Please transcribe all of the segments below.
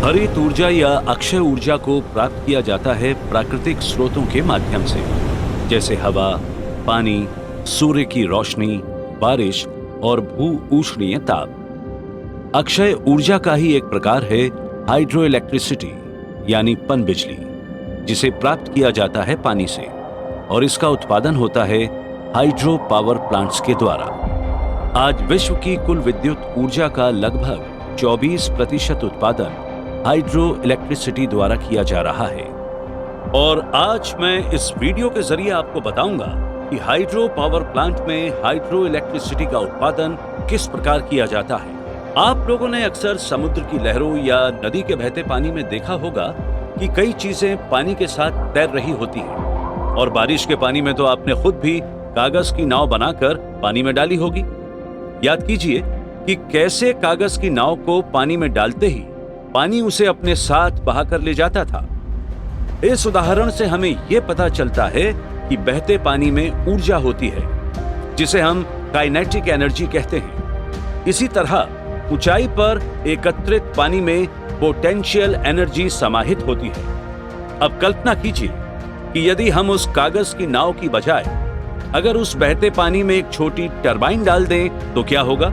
हरित ऊर्जा या अक्षय ऊर्जा को प्राप्त किया जाता है प्राकृतिक स्रोतों के माध्यम से, जैसे हवा, पानी, सूर्य की रोशनी, बारिश और भू ऊष्मीय ताप। अक्षय ऊर्जा का ही एक प्रकार है हाइड्रो इलेक्ट्रिसिटी यानी पन बिजली, जिसे प्राप्त किया जाता है पानी से और इसका उत्पादन होता है हाइड्रो पावर प्लांट्स के द्वारा। आज विश्व की कुल विद्युत ऊर्जा का लगभग 24% उत्पादन हाइड्रो इलेक्ट्रिसिटी द्वारा किया जा रहा है। और आज मैं इस वीडियो के जरिए आपको बताऊंगा कि हाइड्रो पावर प्लांट में हाइड्रो इलेक्ट्रिसिटी का उत्पादन किस प्रकार किया जाता है। आप लोगों ने अक्सर समुद्र की लहरों या नदी के बहते पानी में देखा होगा कि कई चीजें पानी के साथ तैर रही होती हैं। और बारिश के पानी में तो आपने खुद भी कागज की नाव बनाकर पानी में डाली होगी। याद कीजिए कि कैसे कागज की नाव को पानी में डालते ही पानी उसे अपने साथ बहाकर ले जाता था। इस उदाहरण से हमें यह पता चलता है कि बहते पानी में ऊर्जा होती है, जिसे हम काइनेटिक एनर्जी कहते हैं। इसी तरह ऊंचाई पर एकत्रित पानी में पोटेंशियल एनर्जी समाहित होती है। अब कल्पना कीजिए कि यदि हम उस कागज की नाव की बजाय अगर उस बहते पानी में एक छोटी टरबाइन डाल दें तो क्या होगा?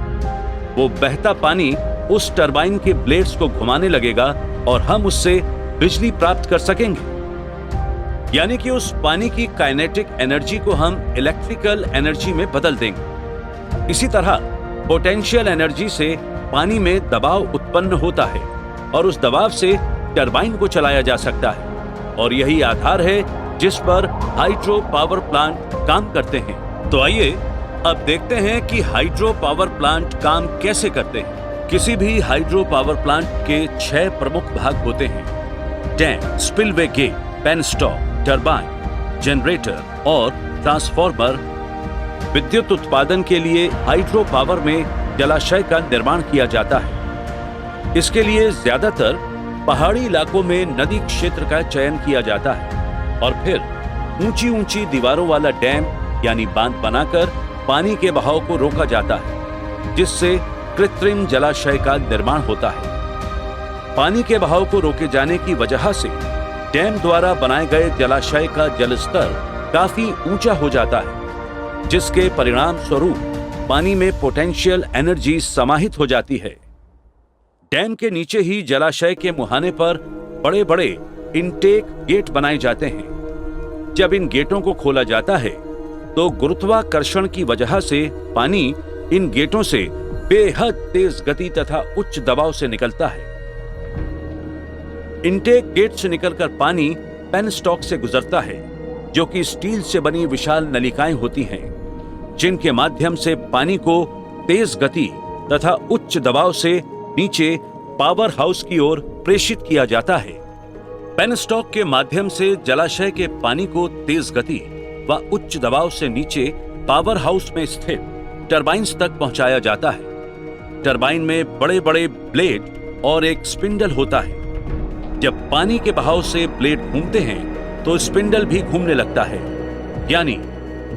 वो बहता पानी उस टरबाइन के ब्लेड्स को घुमाने लगेगा और हम उससे बिजली प्राप्त कर सकेंगे। यानी कि उस पानी की काइनेटिक एनर्जी को हम इलेक्ट्रिकल एनर्जी में बदल देंगे। इसी तरह पोटेंशियल एनर्जी से पानी में दबाव उत्पन्न होता है और उस दबाव से टरबाइन को चलाया जा सकता है। और यही आधार है जिस पर हाइड्रो पावर प्लांट काम करते हैं। तो आइए अब देखते हैं कि हाइड्रो पावर प्लांट काम कैसे करते हैं। किसी भी हाइड्रो पावर प्लांट के 6 प्रमुख भाग होते हैं: dam, spillway gate, penstock, turbine, generator और ट्रांसफार्मर। विद्युत उत्पादन के लिए हाइड्रो पावर में जलाशय का निर्माण किया जाता है। इसके लिए ज्यादातर पहाड़ी इलाकों में नदी क्षेत्र का चयन किया जाता है और फिर ऊंची ऊंची दीवारों वाला डैम यानी बांध बनाकर पानी के बहाव को रोका जाता है, जिससे कृत्रिम जलाशय का निर्माण होता है। पानी के बहाव को रोके जाने की वजह से डैम द्वारा बनाए गए जलाशय का जलस्तर काफी ऊंचा हो जाता है, जिसके परिणाम स्वरूप पानी में पोटेंशियल एनर्जी समाहित हो जाती है। डैम के नीचे ही जलाशय के मुहाने पर बड़े बड़े इनटेक गेट बनाए जाते हैं। जब इन गेटों को खोला जाता है तो गुरुत्वाकर्षण की वजह से पानी इन गेटों से बेहद तेज गति तथा उच्च दबाव से निकलता है। इनटेक गेट से निकलकर पानी पेनस्टॉक से गुजरता है, जो कि स्टील से बनी विशाल नलिकाएं होती हैं, जिनके माध्यम से पानी को तेज गति तथा उच्च दबाव से नीचे पावर हाउस की ओर प्रेषित किया जाता है। पेनस्टॉक के माध्यम से जलाशय के पानी को तेज गति व उच्च दबाव से नीचे पावर हाउस में स्थित टरबाइन्स तक पहुंचाया जाता है। टरबाइन में बड़े बड़े ब्लेड और एक स्पिंडल होता है। जब पानी के बहाव से ब्लेड घूमते हैं तो स्पिंडल भी घूमने लगता है, यानी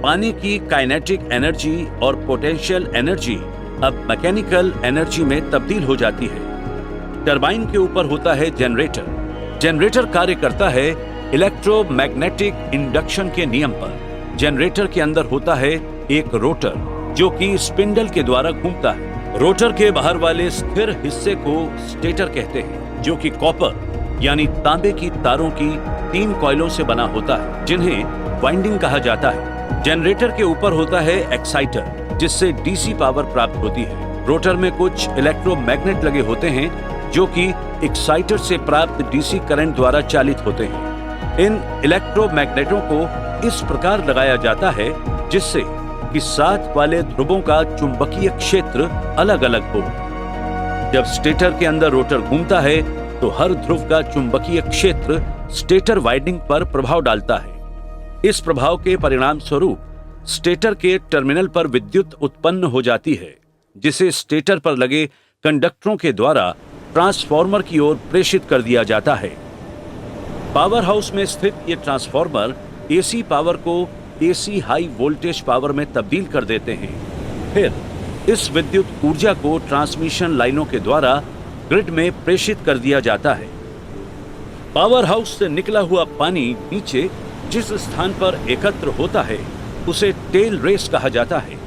पानी की काइनेटिक एनर्जी और पोटेंशियल एनर्जी अब मैकेनिकल एनर्जी में तब्दील हो जाती है। टरबाइन के ऊपर होता है जनरेटर। जनरेटर कार्य करता है इलेक्ट्रोमैग्नेटिक इंडक्शन के नियम पर। जनरेटर के अंदर होता है एक रोटर, जो कि स्पिंडल के द्वारा घूमता है। रोटर के बाहर वाले स्थिर हिस्से को स्टेटर कहते हैं, जो कि कॉपर यानी तांबे की तारों की 3 कॉइलों से बना होता है, जिन्हें वाइंडिंग कहा जाता है। जनरेटर के ऊपर होता है एक्साइटर, जिससे डीसी पावर प्राप्त होती है। रोटर में कुछ इलेक्ट्रोमैग्नेट लगे होते हैं, जो कि एक्साइटर से प्राप्त डीसी करंट द्वारा चालित होते हैं। इन इलेक्ट्रोमैग्नेटों को इस प्रकार लगाया जाता है जिससे कि साथ वाले ध्रुवों का चुंबकीय क्षेत्र अलग अलग हो। जब स्टेटर के अंदर रोटर घूमता है तो हर ध्रुव का चुंबकीय क्षेत्र स्टेटर वाइंडिंग पर प्रभाव डालता है। इस प्रभाव के परिणाम स्वरूप स्टेटर के टर्मिनल पर विद्युत उत्पन्न हो जाती है, जिसे स्टेटर पर लगे कंडक्टरों के द्वारा ट्रांसफार्मर की ओर प्रेषित कर दिया जाता है। पावर हाउस में स्थित ये ट्रांसफार्मर एसी पावर को एसी हाई वोल्टेज पावर में तब्दील कर देते हैं। फिर इस विद्युत ऊर्जा को ट्रांसमिशन लाइनों के द्वारा ग्रिड में प्रेषित कर दिया जाता है। पावर हाउस से निकला हुआ पानी नीचे जिस स्थान पर एकत्र होता है उसे टेल रेस कहा जाता है,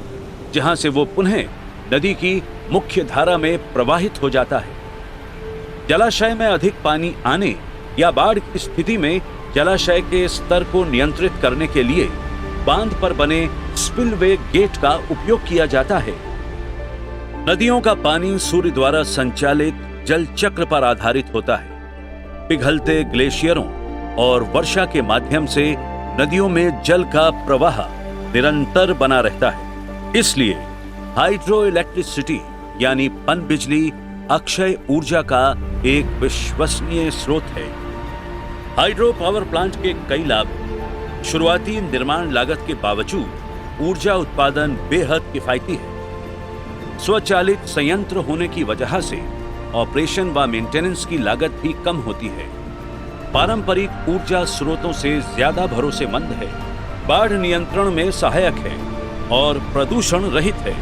जहां से वो पुनः नदी की मुख्य धारा में प्रवाहित हो जाता है। जलाशय में अधिक पानी आने या बाढ़ की स्थिति में जलाशय के स्तर को नियंत्रित करने के लिए बांध पर बने स्पिलवे गेट का उपयोग किया जाता है। नदियों का पानी सूर्य द्वारा संचालित जल चक्र पर आधारित होता है। पिघलते ग्लेशियरों और वर्षा के माध्यम से नदियों में जल का प्रवाह निरंतर बना रहता है। इसलिए हाइड्रो इलेक्ट्रिसिटी यानी पनबिजली अक्षय ऊर्जा का एक विश्वसनीय स्रोत है। हाइड्रो पावर प्लांट के कई लाभ। शुरुआती निर्माण लागत के बावजूद ऊर्जा उत्पादन बेहद किफायती है। स्वचालित संयंत्र होने की वजह से ऑपरेशन व मेंटेनेंस की लागत भी कम होती है। पारंपरिक ऊर्जा स्रोतों से ज्यादा भरोसेमंद है। बाढ़ नियंत्रण में सहायक है और प्रदूषण रहित है।